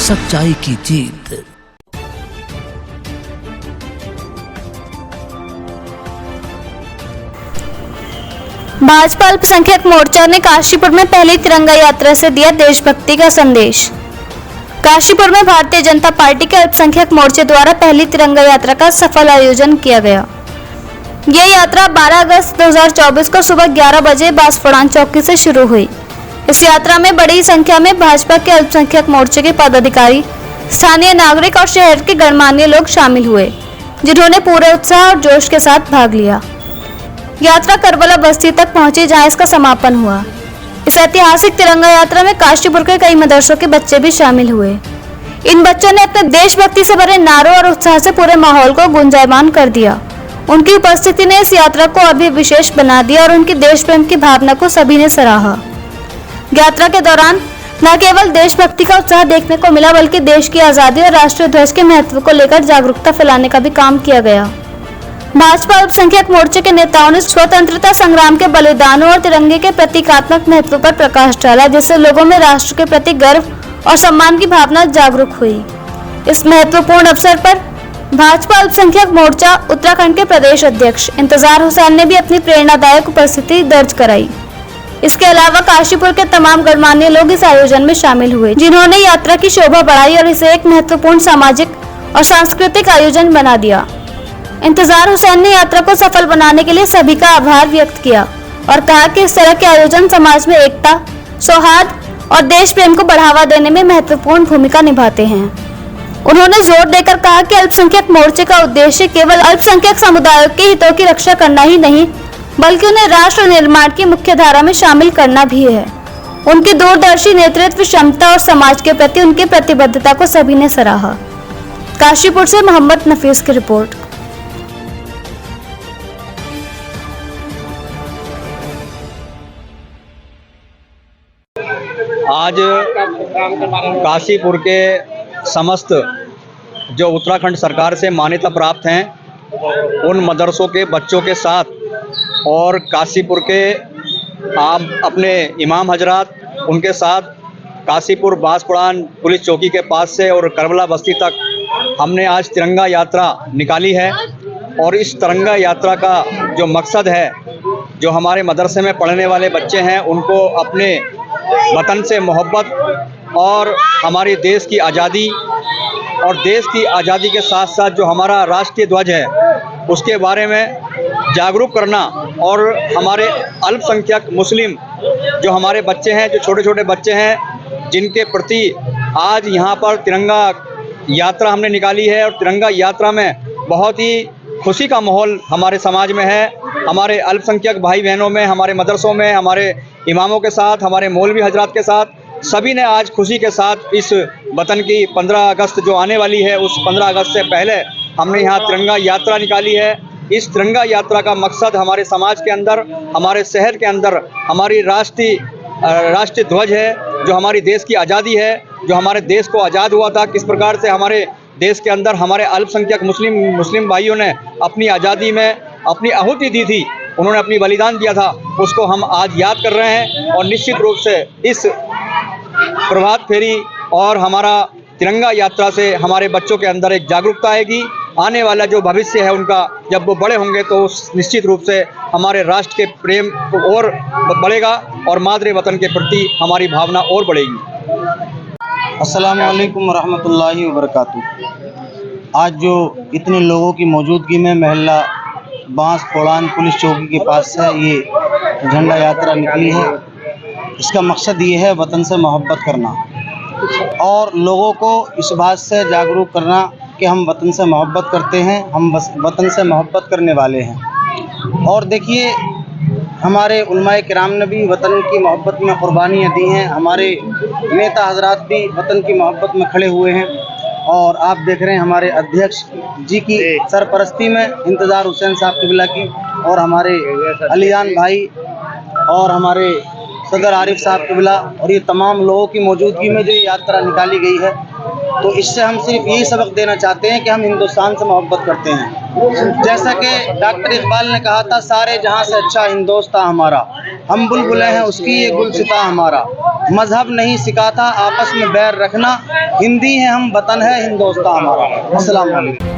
सच्चाई की जीत। भाजपा अल्पसंख्यक मोर्चा ने काशीपुर में पहली तिरंगा यात्रा से दिया देशभक्ति का संदेश। काशीपुर में भारतीय जनता पार्टी के अल्पसंख्यक मोर्चे द्वारा पहली तिरंगा यात्रा का सफल आयोजन किया गया। यह यात्रा 12 अगस्त 2024 को सुबह 11 बजे बांसफड़ान चौकी से शुरू हुई। इस यात्रा में बड़ी संख्या में भाजपा के अल्पसंख्यक मोर्चे के पदाधिकारी, स्थानीय नागरिक और शहर के गणमान्य लोग शामिल हुए, जिन्होंने पूरे उत्साह और जोश के साथ भाग लिया। यात्रा करबला बस्ती तक पहुंची, जहां इसका समापन हुआ। इस ऐतिहासिक तिरंगा यात्रा में काशीपुर के कई मदरसों के बच्चे भी शामिल हुए। इन बच्चों ने अपने देशभक्ति से भरे नारों और उत्साह से पूरे माहौल को गुंजायमान कर दिया। उनकी उपस्थिति ने इस यात्रा को अभी विशेष बना दिया और उनकी देश प्रेम की भावना को सभी ने सराहा। यात्रा के दौरान न केवल देशभक्ति का उत्साह देखने को मिला, बल्कि देश की आजादी और राष्ट्रीय ध्वज के महत्व को लेकर जागरूकता फैलाने का भी काम किया गया। भाजपा अल्पसंख्यक मोर्चे के नेताओं ने स्वतंत्रता संग्राम के बलिदानों और तिरंगे के प्रतीकात्मक महत्व पर प्रकाश डाला, जिससे लोगों में राष्ट्र के प्रति गर्व और सम्मान की भावना जागरूक हुई। इस महत्वपूर्ण अवसर पर भाजपा अल्पसंख्यक मोर्चा उत्तराखंड के प्रदेश अध्यक्ष इंतजार हुसैन ने भी अपनी प्रेरणादायक उपस्थिति दर्ज कराई। इसके अलावा काशीपुर के तमाम गणमान्य लोग इस आयोजन में शामिल हुए, जिन्होंने यात्रा की शोभा बढ़ाई और इसे एक महत्वपूर्ण सामाजिक और सांस्कृतिक आयोजन बना दिया। इंतजार हुसैन ने यात्रा को सफल बनाने के लिए सभी का आभार व्यक्त किया और कहा कि इस तरह के आयोजन समाज में एकता, सौहार्द और देश प्रेम को बढ़ावा देने में महत्वपूर्ण भूमिका निभाते हैं। उन्होंने जोर देकर कहा कि अल्पसंख्यक मोर्चे का उद्देश्य केवल अल्पसंख्यक समुदायों के हितों की रक्षा करना ही नहीं, बल्कि उन्हें राष्ट्र निर्माण की मुख्य धारा में शामिल करना भी है। उनकी दूरदर्शी नेतृत्व क्षमता और समाज के प्रति उनकी प्रतिबद्धता को सभी ने सराहा। काशीपुर से मोहम्मद नफीस की रिपोर्ट। आज काशीपुर के समस्त जो उत्तराखंड सरकार से मान्यता प्राप्त हैं उन मदरसों के बच्चों के साथ और काशीपुर के आप अपने इमाम हजरात उनके साथ काशीपुर बांसफड़ान पुलिस चौकी के पास से और करबला बस्ती तक हमने आज तिरंगा यात्रा निकाली है। और इस तिरंगा यात्रा का जो मकसद है, जो हमारे मदरसे में पढ़ने वाले बच्चे हैं उनको अपने वतन से मोहब्बत और हमारे देश की आज़ादी और देश की आज़ादी के साथ साथ जो हमारा राष्ट्रीय ध्वज है उसके बारे में जागरूक करना, और हमारे अल्पसंख्यक मुस्लिम जो हमारे बच्चे हैं, जो छोटे छोटे बच्चे हैं, जिनके प्रति आज यहाँ पर तिरंगा यात्रा हमने निकाली है। और तिरंगा यात्रा में बहुत ही खुशी का माहौल हमारे समाज में है। हमारे अल्पसंख्यक भाई बहनों में, हमारे मदरसों में, हमारे इमामों के साथ, हमारे मौलवी हजरात के साथ सभी ने आज खुशी के साथ इस वतन की 15 अगस्त जो आने वाली है, उस 15 अगस्त से पहले हमने यहाँ तिरंगा यात्रा निकाली है। इस तिरंगा यात्रा का मकसद हमारे समाज के अंदर, हमारे शहर के अंदर हमारी राष्ट्रीय ध्वज है, जो हमारी देश की आज़ादी है, जो हमारे देश को आज़ाद हुआ था, किस प्रकार से हमारे देश के अंदर हमारे अल्पसंख्यक मुस्लिम भाइयों ने अपनी आज़ादी में अपनी आहुति दी थी, उन्होंने अपनी बलिदान दिया था, उसको हम आज याद कर रहे हैं। और निश्चित रूप से इस प्रभात फेरी और हमारा तिरंगा यात्रा से हमारे बच्चों के अंदर एक जागरूकता आएगी। आने वाला जो भविष्य है उनका, जब वो बड़े होंगे तो निश्चित रूप से हमारे राष्ट्र के प्रेम और बढ़ेगा और मादरे वतन के प्रति हमारी भावना और बढ़ेगी। अस्सलाम वालेकुम रहमतुल्लाहि व बरकातुहू। आज जो इतने लोगों की मौजूदगी में महल्ला बांसफड़ान पुलिस चौकी के पास से ये झंडा यात्रा निकली है, इसका मकसद ये है वतन से मोहब्बत करना और लोगों को इस बात से जागरूक करना कि हम वतन से मोहब्बत करते हैं, हम बस वतन से मोहब्बत करने वाले हैं। और देखिए, हमारे उलमाए किराम ने भी वतन की मोहब्बत में कुर्बानियाँ दी हैं, हमारे नेता हजरात भी वतन की मोहब्बत में खड़े हुए हैं। और आप देख रहे हैं हमारे अध्यक्ष जी की सरपरस्ती में इंतजार हुसैन साहब क़िबला की, और हमारे अलीजान भाई और हमारे सदर आरिफ साहब क़िबला, और ये तमाम लोगों की मौजूदगी में जो यात्रा निकाली गई है, तो इससे हम सिर्फ यही सबक देना चाहते हैं कि हम हिंदुस्तान से मोहब्बत करते हैं। जैसा कि डॉक्टर इकबाल ने कहा था, सारे जहां से अच्छा हिंदोस्तां हमारा, हम बुलबुलें हैं उसकी ये गुलसिता हमारा। मजहब नहीं सिखाता आपस में बैर रखना, हिंदी है हम वतन है हिंदुस्तान हमारा। अस्सलाम वालेकुम।